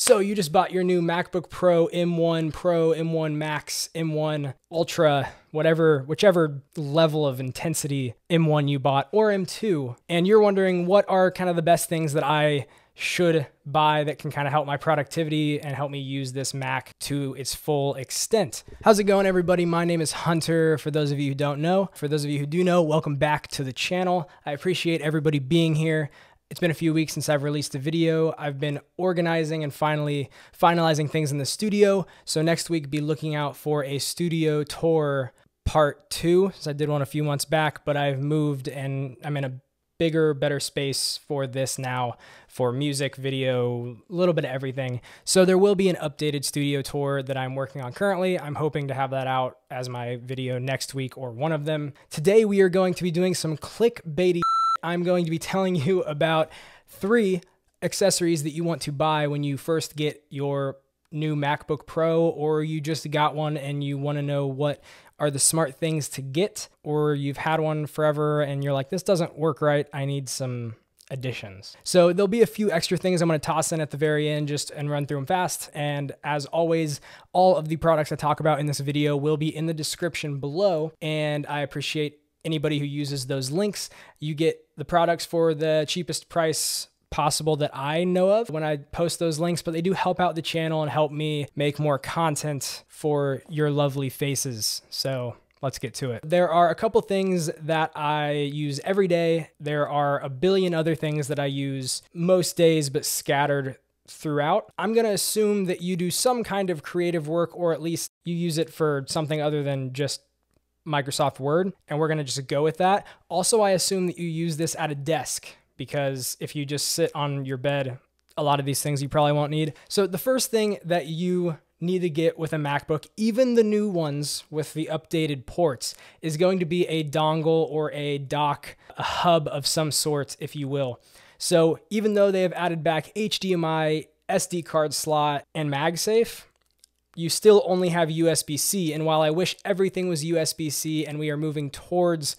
So you just bought your new MacBook Pro, M1 Max, M1 Ultra, whichever level of intensity M1 you bought, or M2, and you're wondering what are kind of the best things that I should buy that can kind of help my productivity and help me use this Mac to its full extent. How's it going, everybody? My name is Hunter, for those of you who don't know. For those of you who do know, welcome back to the channel. I appreciate everybody being here. It's been a few weeks since I've released a video. I've been organizing and finally finalizing things in the studio. So next week, be looking out for a studio tour part 2. So I did one a few months back, but I've moved and I'm in a bigger, better space for this now, for music, video, a little bit of everything. So there will be an updated studio tour that I'm working on currently. I'm hoping to have that out as my video next week or one of them. Today, we are going to be doing some clickbaity. I'm going to be telling you about 3 accessories that you want to buy when you first get your new MacBook Pro, or you just got one and you want to know what are the smart things to get, or you've had one forever and you're like, this doesn't work right, I need some additions. So there'll be a few extra things I'm going to toss in at the very end and run through them fast. And as always, all of the products I talk about in this video will be in the description below, and I appreciate anybody who uses those links. You get the products for the cheapest price possible that I know of when I post those links, but they do help out the channel and help me make more content for your lovely faces. So let's get to it. There are a couple things that I use every day. There are a billion other things that I use most days, but scattered throughout. I'm going to assume that you do some kind of creative work, or at least you use it for something other than just Microsoft Word, and we're going to just go with that. Also, I assume that you use this at a desk, because if you just sit on your bed, a lot of these things you probably won't need. So the first thing that you need to get with a MacBook, even the new ones with the updated ports, is going to be a dongle or a dock, a hub of some sort, if you will. So even though they have added back HDMI, SD card slot, and MagSafe, you still only have USB-C. And while I wish everything was USB-C and we are moving towards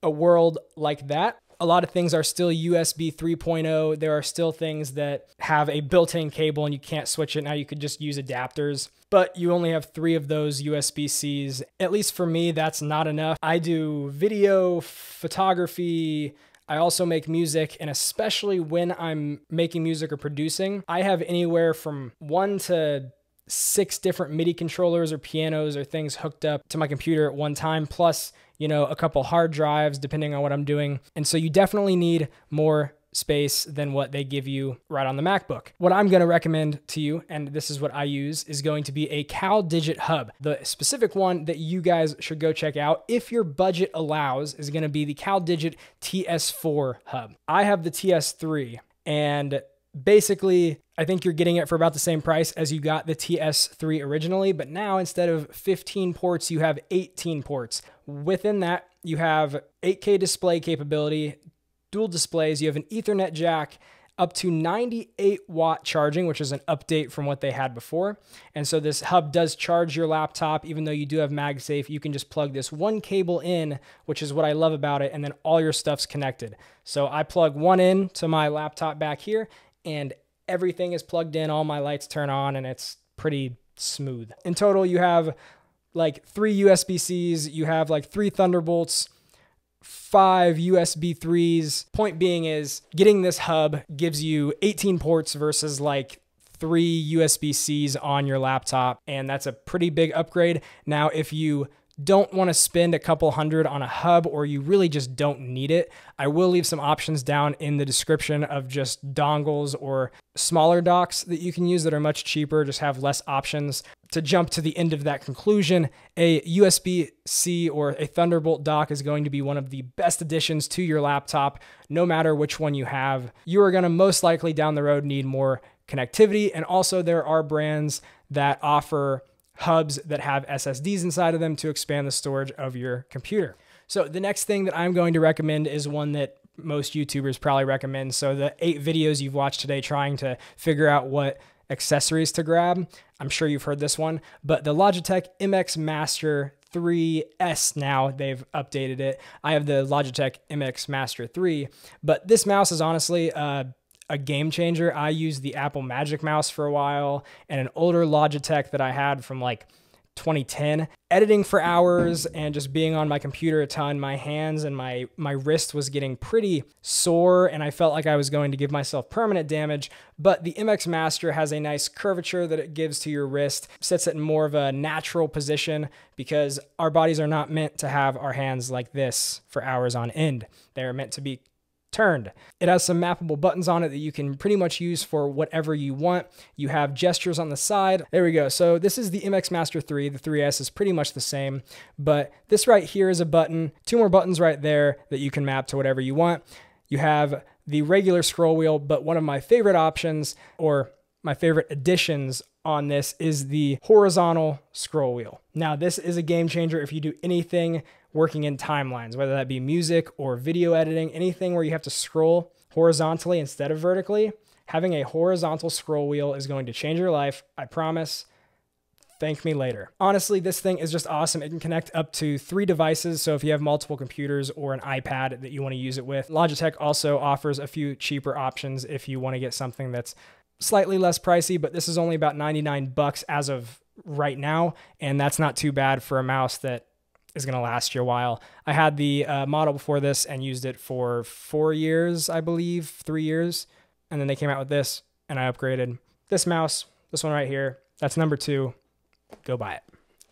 a world like that, a lot of things are still USB 3.0. There are still things that have a built-in cable and you can't switch it. Now you could just use adapters, but you only have 3 of those USB-Cs. At least for me, that's not enough. I do video, photography, I also make music, and especially when I'm making music or producing, I have anywhere from 1 to 6 different MIDI controllers or pianos or things hooked up to my computer at one time, plus, you know, a couple hard drives depending on what I'm doing. And so you definitely need more space than what they give you right on the MacBook. What I'm going to recommend to you, and this is what I use, is going to be a CalDigit hub. The specific one that you guys should go check out, if your budget allows, is going to be the CalDigit TS4 hub. I have the TS3, and basically, I think you're getting it for about the same price as you got the TS3 originally, but now instead of 15 ports, you have 18 ports. Within that, you have 8K display capability, dual displays, you have an Ethernet jack, up to 98-watt charging, which is an update from what they had before. And so this hub does charge your laptop. Even though you do have MagSafe, you can just plug this one cable in, which is what I love about it, and then all your stuff's connected. So I plug one in to my laptop back here, and everything is plugged in, all my lights turn on, and it's pretty smooth. In total, you have like 3 USB-Cs, you have like 3 Thunderbolts, 5 USB 3s. Point being is getting this hub gives you 18 ports versus like 3 USB-Cs on your laptop, and that's a pretty big upgrade. Now, if you don't want to spend a couple hundred on a hub, or you really just don't need it, I will leave some options down in the description of just dongles or smaller docks that you can use that are much cheaper, just have less options. To jump to the end of that conclusion, a USB-C or a Thunderbolt dock is going to be one of the best additions to your laptop, no matter which one you have. You are going to most likely down the road need more connectivity, and also there are brands that offer hubs that have SSDs inside of them to expand the storage of your computer. So the next thing that I'm going to recommend is one that most YouTubers probably recommend. So the 8 videos you've watched today trying to figure out what accessories to grab, I'm sure you've heard this one, but the Logitech MX Master 3S now, they've updated it. I have the Logitech MX Master 3, but this mouse is honestly a a game changer. I used the Apple Magic Mouse for a while and an older Logitech that I had from like 2010. Editing for hours and just being on my computer a ton, my hands and my wrist was getting pretty sore, and I felt like I was going to give myself permanent damage. But the MX Master has a nice curvature that it gives to your wrist, sets it in more of a natural position, because our bodies are not meant to have our hands like this for hours on end. They're meant to be turned. It has some mappable buttons on it that you can pretty much use for whatever you want. You have gestures on the side. There we go. So this is the MX Master 3. The 3S is pretty much the same, but this right here is a button, 2 more buttons right there that you can map to whatever you want. You have the regular scroll wheel, but one of my favorite options, or my favorite additions on this, is the horizontal scroll wheel. Now, this is a game changer if you do anything working in timelines, whether that be music or video editing, anything where you have to scroll horizontally instead of vertically. Having a horizontal scroll wheel is going to change your life, I promise. Thank me later. Honestly, this thing is just awesome. It can connect up to 3 devices, so if you have multiple computers or an iPad that you want to use it with. Logitech also offers a few cheaper options if you want to get something that's slightly less pricey, but this is only about 99 bucks as of right now, and that's not too bad for a mouse that is going to last you a while. I had the model before this and used it for 4 years, I believe, 3 years, and then they came out with this, and I upgraded. This mouse, this one right here, that's number 2. Go buy it.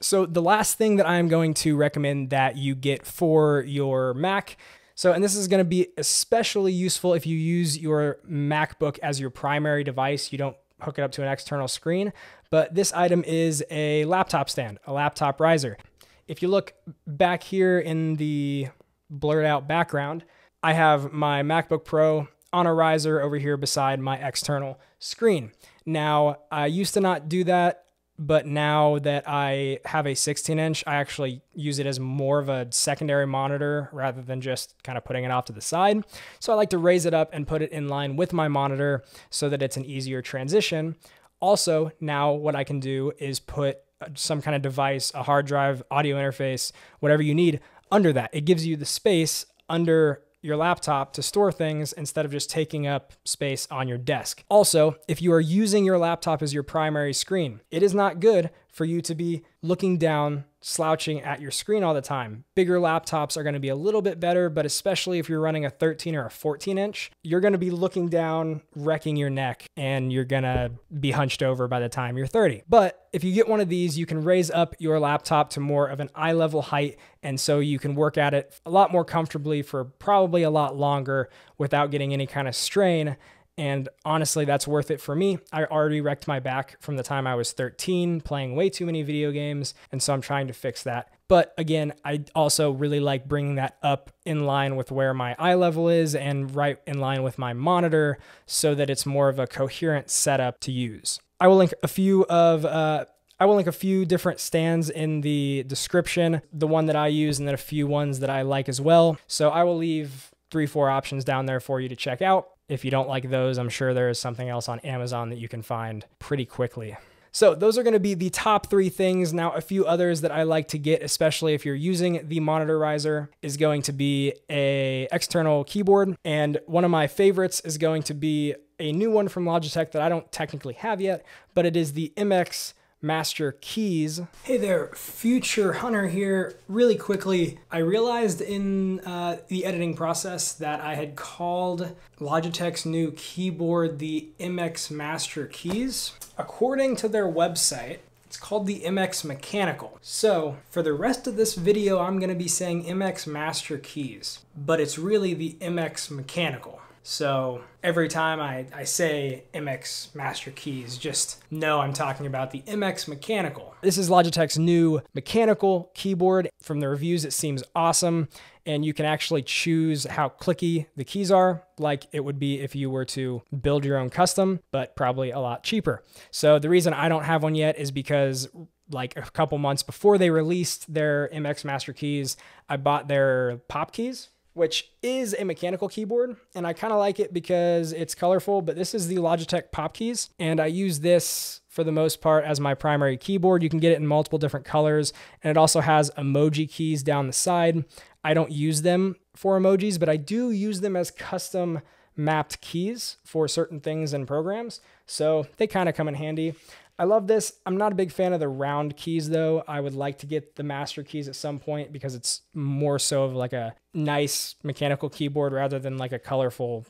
So the last thing that I'm going to recommend that you get for your Mac, and this is going to be especially useful if you use your MacBook as your primary device. You don't hook it up to an external screen, but this item is a laptop stand, a laptop riser. If you look back here in the blurred out background, I have my MacBook Pro on a riser over here beside my external screen. Now, I used to not do that, but now that I have a 16-inch, I actually use it as more of a secondary monitor rather than just kind of putting it off to the side. So I like to raise it up and put it in line with my monitor so that it's an easier transition. Also, now what I can do is put some kind of device, a hard drive, audio interface, whatever you need under that. It gives you the space under your laptop to store things instead of just taking up space on your desk. Also, if you are using your laptop as your primary screen, it is not good for you to be looking down, slouching at your screen all the time. Bigger laptops are going to be a little bit better, but especially if you're running a 13 or a 14-inch, you're going to be looking down, wrecking your neck, and you're going to be hunched over by the time you're 30. But if you get one of these, you can raise up your laptop to more of an eye level height, and so you can work at it a lot more comfortably for probably a lot longer without getting any kind of strain. And honestly, that's worth it for me. I already wrecked my back from the time I was 13, playing way too many video games, and so I'm trying to fix that. But again, I also really like bringing that up in line with where my eye level is and right in line with my monitor so that it's more of a coherent setup to use. I will link a few different stands in the description, the one that I use, and then a few ones that I like as well. So I will leave 3-4 options down there for you to check out. If you don't like those, I'm sure there is something else on Amazon that you can find pretty quickly. So those are going to be the top 3 things. Now, a few others that I like to get, especially if you're using the monitor riser, is going to be an external keyboard. And one of my favorites is going to be a new one from Logitech that I don't technically have yet, but it is the MX Master Keys. Hey there, Future Hunter here. Really quickly, I realized in the editing process that I had called Logitech's new keyboard the MX Master Keys. According to their website, it's called the MX Mechanical. So for the rest of this video, I'm going to be saying MX Master Keys, but it's really the MX Mechanical. So every time I say MX Master Keys, just know I'm talking about the MX Mechanical. This is Logitech's new mechanical keyboard. From the reviews, it seems awesome, and you can actually choose how clicky the keys are, like it would be if you were to build your own custom, but probably a lot cheaper. So the reason I don't have one yet is because like a couple months before they released their MX Master Keys, I bought their pop keys, which is a mechanical keyboard, and I kind of like it because it's colorful, but this is the Logitech Pop Keys, and I use this for the most part as my primary keyboard. You can get it in multiple different colors, and it also has emoji keys down the side. I don't use them for emojis, but I do use them as custom mapped keys for certain things and programs, so they kind of come in handy. I love this. I'm not a big fan of the round keys though. I would like to get the master keys at some point because it's more so of like a nice mechanical keyboard rather than like a colorful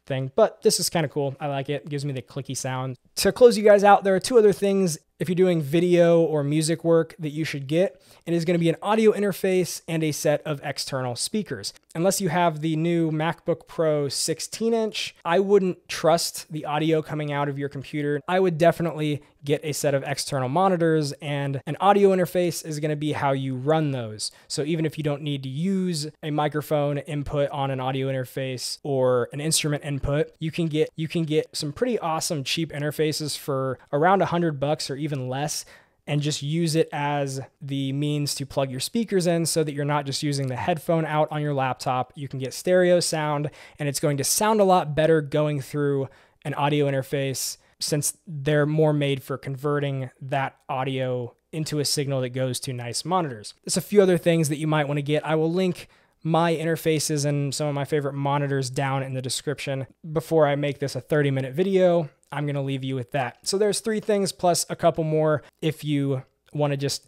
thing. But this is kind of cool. I like it. It gives me the clicky sound. To close you guys out, there are two other things if you're doing video or music work that you should get. It is going to be an audio interface and a set of external speakers. Unless you have the new MacBook Pro 16-inch, I wouldn't trust the audio coming out of your computer. I would definitely get a set of external monitors, and an audio interface is going to be how you run those. So even if you don't need to use a microphone input on an audio interface or an instrument input, you can get some pretty awesome cheap interfaces for around $100 or even less, and just use it as the means to plug your speakers in so that you're not just using the headphone out on your laptop. You can get stereo sound, and it's going to sound a lot better going through an audio interface since they're more made for converting that audio into a signal that goes to nice monitors. There's a few other things that you might want to get. I will link my interfaces and some of my favorite monitors down in the description. Before I make this a 30-minute video, I'm going to leave you with that. So there's 3 things plus a couple more if you want to just,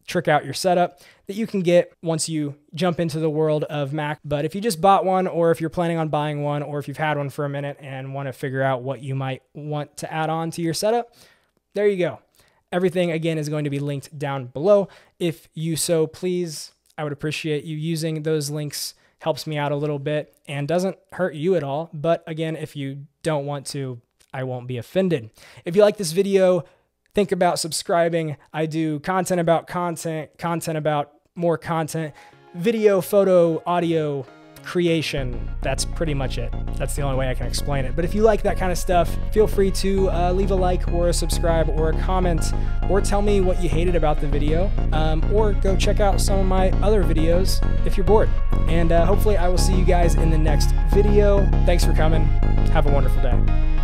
trick out your setup that you can get once you jump into the world of Mac. But if you just bought one, or if you're planning on buying one, or if you've had one for a minute and want to figure out what you might want to add on to your setup, there you go. Everything, again, is going to be linked down below. If you so please, I would appreciate you using those links. Helps me out a little bit and doesn't hurt you at all. But again, if you don't want to, I won't be offended. If you like this video, think about subscribing. I do content about content about more content, video, photo, audio creation. That's pretty much it. That's the only way I can explain it. But if you like that kind of stuff, feel free to leave a like or a subscribe or a comment, or tell me what you hated about the video, or go check out some of my other videos if you're bored. And hopefully I will see you guys in the next video. Thanks for coming. Have a wonderful day.